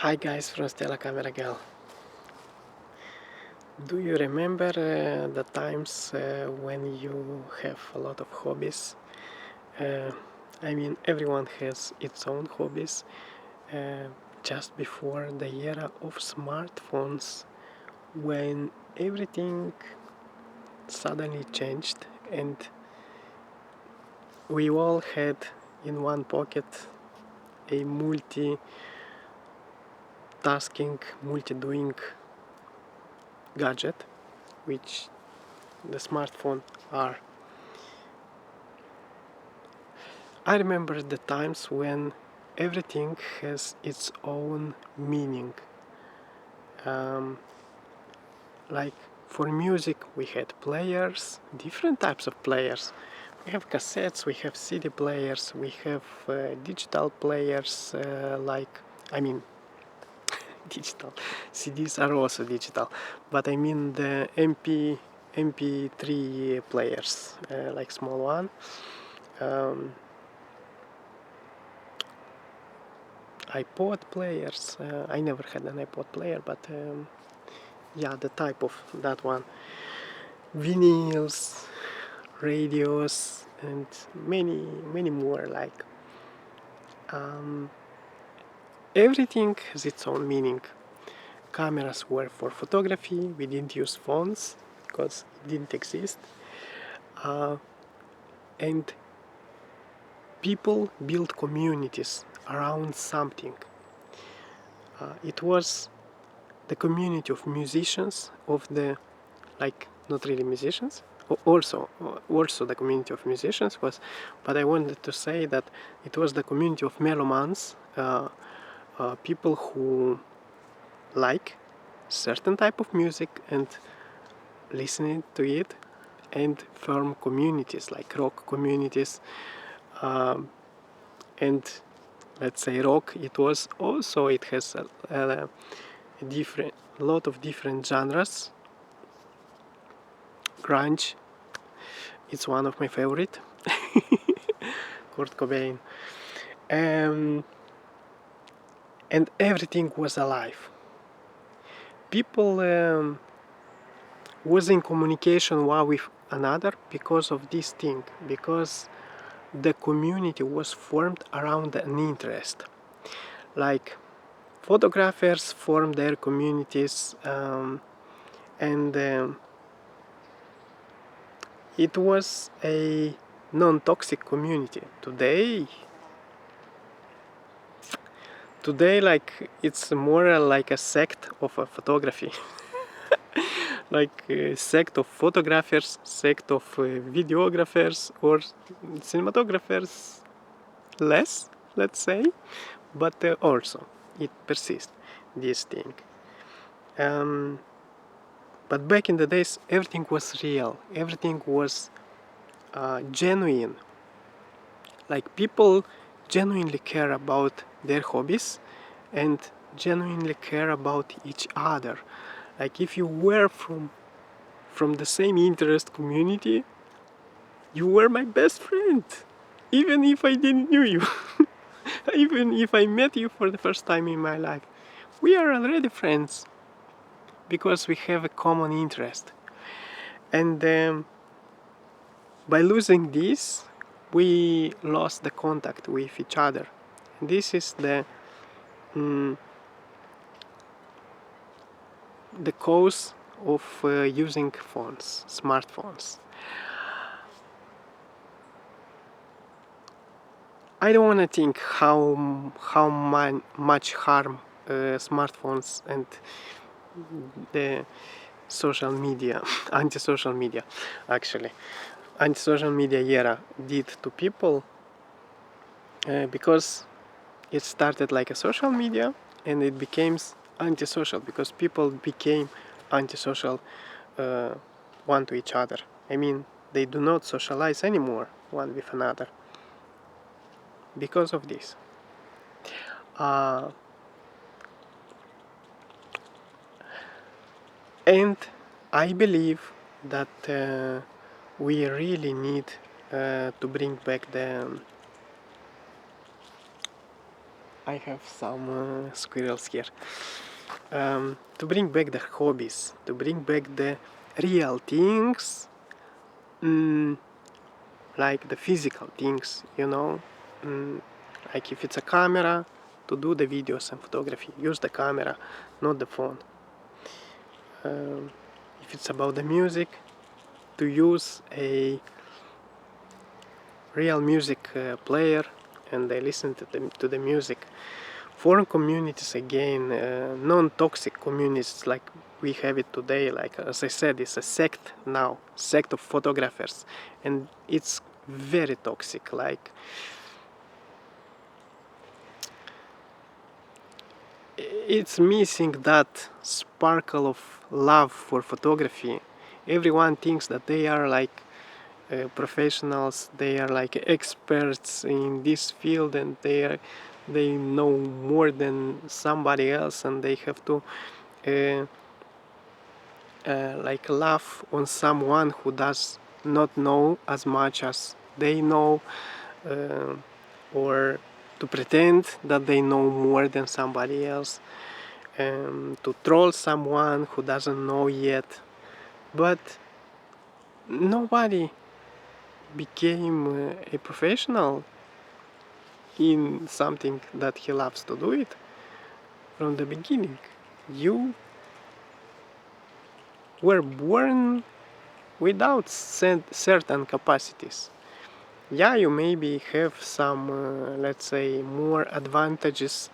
Hi guys from Stella Camera Girl. Do you remember the times when you have a lot of hobbies? Uh, everyone has its own hobbies. Uh, just before the era of smartphones, when everything suddenly changed and we all had in one pocket a multi-tasking, multi-doing gadget, which the smartphone are. I remember the times when everything has its own meaning. Um, like for music, we had players, different types of players. We have cassettes, we have CD players, we have digital players. I mean, digital. CDs are also digital, but I mean the MP3 players, like small one. Um, iPod players. I never had an iPod player, but yeah, the type of that one. Vinyls, radios, and many more. Like everything has its own meaning. Cameras were for photography. We didn't use phones because it didn't exist. And people built communities around something. It was the community of musicians, of the, like, not really musicians, also the community of musicians was, but I wanted to say that it was the community of melomans, people who like certain type of music and listening to it, and form communities like rock communities. And let's say rock, it has a different lot of different genres. Grunge, it's one of my favorite. Kurt Cobain. Um, and everything was alive. People was in communication one with another because of this thing, because the community was formed around an interest. Like photographers formed their communities, and it was a non-toxic community. Today, like, it's more like a sect of a photography. Like a sect of photographers, sect of videographers, or cinematographers, less, let's say, but also it persists, this thing. But back in the days, everything was real, everything was genuine. Like people genuinely care about their hobbies and genuinely care about each other. Like if you were from the same interest community, you were my best friend, even if I didn't know you. Even if I met you for the first time in my life, we are already friends because we have a common interest. And by losing this, we lost the contact with each other. This is the cause of using phones, smartphones. I don't want to think how much harm smartphones and the social media, anti-social media, actually, anti-social media era did to people, because it started like a social media and it became antisocial because people became antisocial one to each other. I mean, they do not socialize anymore one with another because of this. And I believe that we really need to bring back I have some squirrels here. To bring back the hobbies, to bring back the real things, like the physical things, like if it's a camera, to do the videos and photography, use the camera, not the phone. If it's about the music, to use a real music player and I listen to the music. Foreign communities again, non-toxic communities like we have it today, like as I said, it's a sect now, sect of photographers, and it's very toxic. Like it's missing that sparkle of love for photography. Everyone thinks that they are like professionals, they are like experts in this field, and they know more than somebody else, and they have to uh, like laugh on someone who does not know as much as they know, uh, or to pretend that they know more than somebody else, to troll someone who doesn't know yet. But nobody became a professional in something that he loves to do it from the beginning. You were born without certain capacities. Yeah, you maybe have some, let's say, more advantages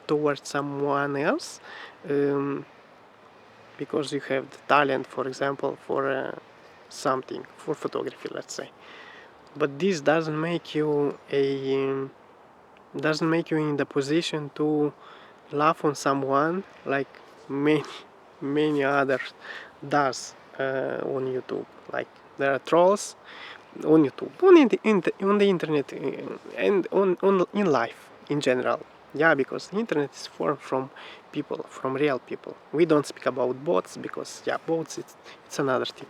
towards someone else, um, because you have the talent, for example, for something, for photography, let's say. But this doesn't make you in the position to laugh on someone like many many others does on YouTube. Like there are trolls on YouTube, on the internet, and in life in general. Yeah, because the internet is formed from people, from real people. We don't speak about bots because yeah, bots it's another thing.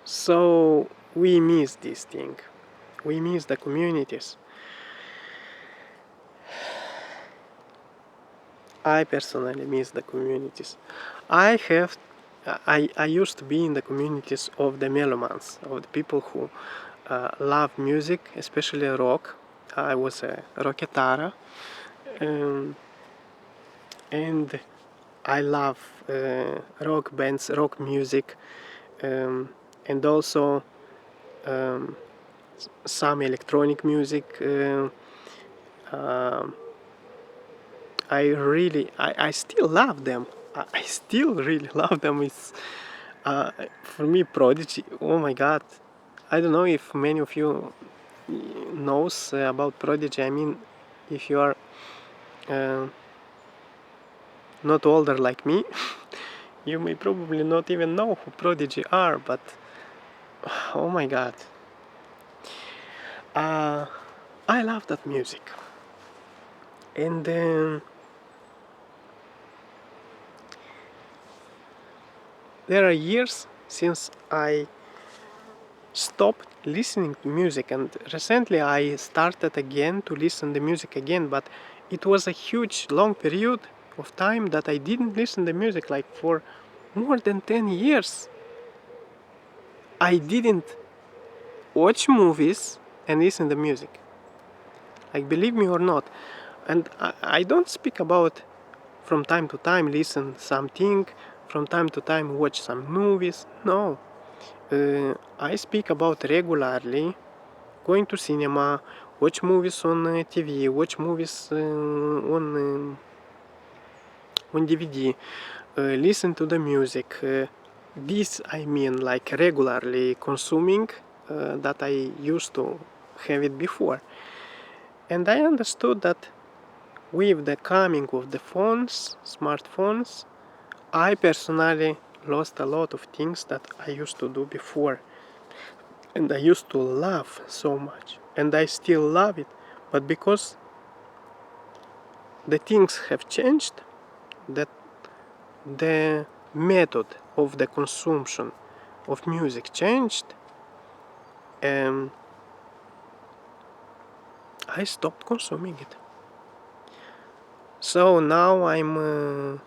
So we miss this thing. We miss the communities. I personally miss the communities. I used to be in the communities of the melomans, of the people who love music, especially rock. I was a rocketara, um, and I love rock bands, rock music, and also um, some electronic music. I still love them. I still really love them. It's for me Prodigy. Oh my God, I don't know if many of you knows about Prodigy. I mean, if you are uh, not older like me, you may probably not even know who Prodigy are. But oh my God, I love that music, and there are years since I stopped listening to music, and recently I started again to listen to music again, but it was a huge long period of time that I didn't listen to music, like for more than 10 years. I didn't watch movies and listen to music, like believe me or not. And I don't speak about from time to time listen something, from time to time watch some movies. No, I speak about regularly going to cinema, watch movies on TV, watch movies on DVD, listen to the music. This I mean like regularly consuming that I used to have it before. And I understood that with the coming of the phones, smartphones, I personally lost a lot of things that I used to do before. And I used to love so much. And I still love it. But because the things have changed, that the method of the consumption of music changed, um, I stopped consuming it. So now I'm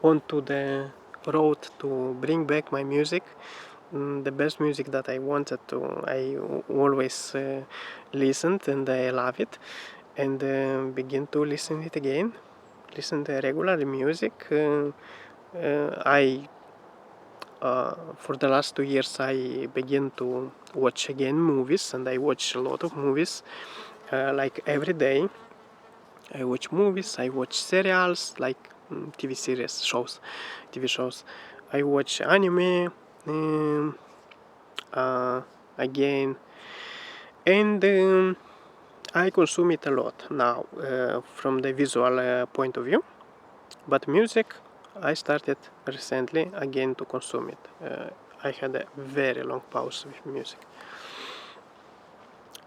onto the road to bring back my music. The best music that I wanted to, I always listened, and I love it, and begin to listen it again, listen to regular music. I For the last 2 years I began to watch again movies, and I watch a lot of movies, like every day. I watch movies, I watch serials, like TV shows. I watch anime uh, again, and I consume it a lot now from the visual point of view. But music, I started recently again to consume it. I had a very long pause with music.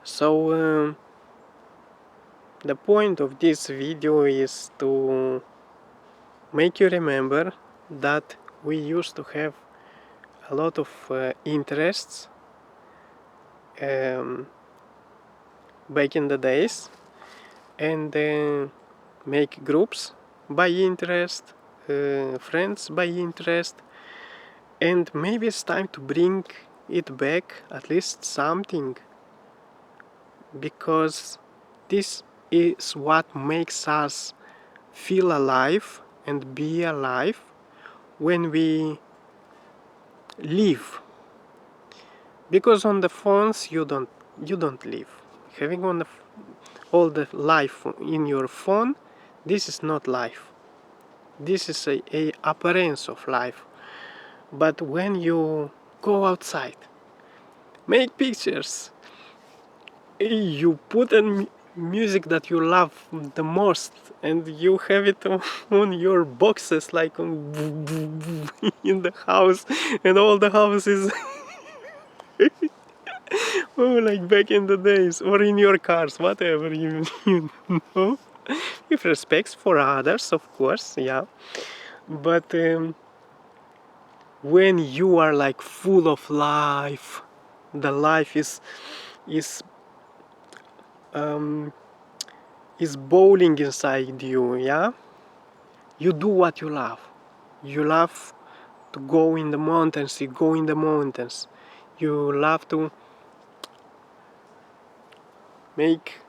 So the point of this video is to make you remember that we used to have a lot of interests um, back in the days, and make groups by interest, friends by interest, and maybe it's time to bring it back, at least something, because this is what makes us feel alive and be alive when we live. Because on the phones you don't live. Having all the life in your phone, this is not life. This is a appearance of life. But when you go outside, make pictures, you put in music that you love the most, and you have it on your boxes, like on in the house, and all the houses oh, like back in the days, or in your cars, whatever you know, with respects for others, of course, yeah. But when you are like full of life, the life is um, is bowling inside you, yeah. You do what you love. You love to go in the mountains. You go in the mountains. You love to make.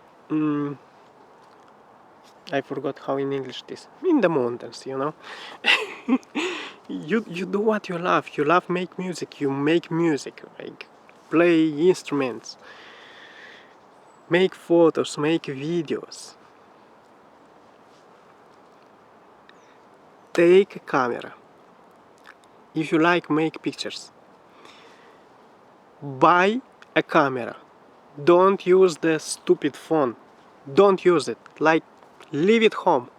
I forgot how in English it is. In the mountains, you know. You do what you love. You love make music. You make music, like play instruments, make photos, make videos. Take a camera. If you like make pictures, buy a camera. Don't use the stupid phone. Don't use it. Like, leave it home.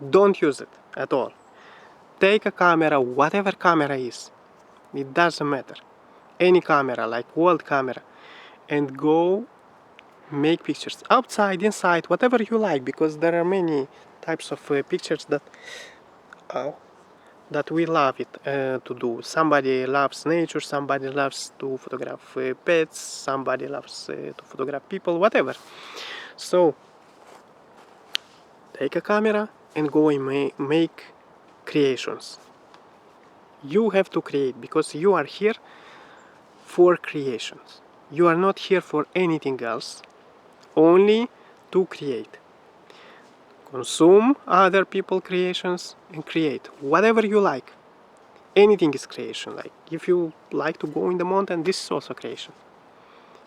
Don't use it at all. Take a camera, whatever camera is. It doesn't matter. Any camera, like world camera, and go make pictures outside, inside, whatever you like, because there are many types of pictures uh, that we love it to do. Somebody loves nature, somebody loves to photograph pets, somebody loves to photograph people, whatever. So take a camera and go and make creations. You have to create, because you are here for creations. You are not here for anything else, only to create. Consume other people's creations and create whatever you like. Anything is creation. Like if you like to go in the mountain, this is also creation.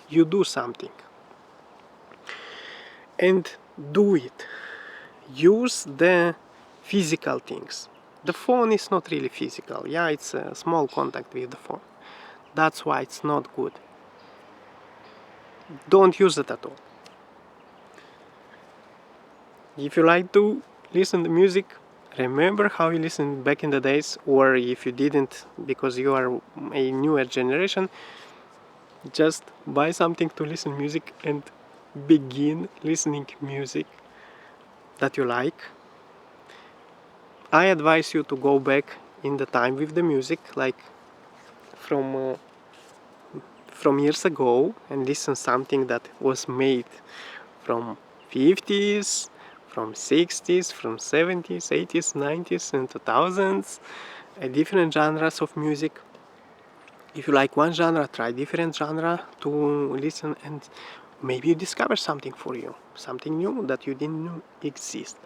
You do something and do it. Use the physical things. The phone is not really physical. Yeah, it's a small contact with the phone. That's why it's not good. Don't use it at all. If you like to listen to music, remember how you listened back in the days, or if you didn't because you are a newer generation, just buy something to listen music and begin listening music that you like. I advise you to go back in the time with the music, like from years ago, and listen something that was made from 50s, from 60s, from 70s, 80s, 90s, and 2000s, different genres of music. If you like one genre, try different genre to listen, and maybe you discover something for you, something new that you didn't know exist.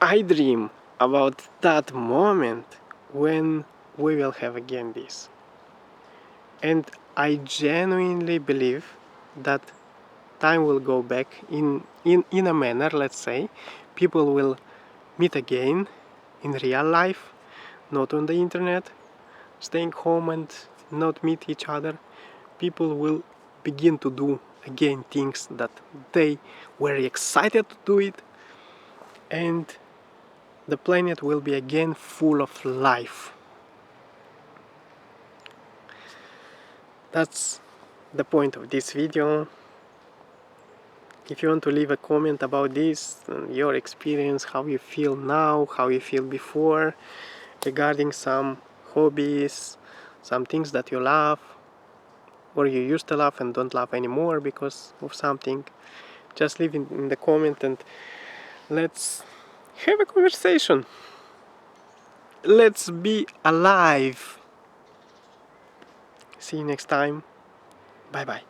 I dream about that moment when we will have again this. And I genuinely believe that time will go back in a manner, let's say. People will meet again in real life, not on the internet, staying home and not meet each other. People will begin to do again things that they were excited to do it, and the planet will be again full of life. That's the point of this video. If you want to leave a comment about this, your experience, how you feel now, how you feel before, regarding some hobbies, some things that you love, or you used to love and don't love anymore because of something, just leave in the comment and let's have a conversation. Let's be alive. See you next time. Bye bye.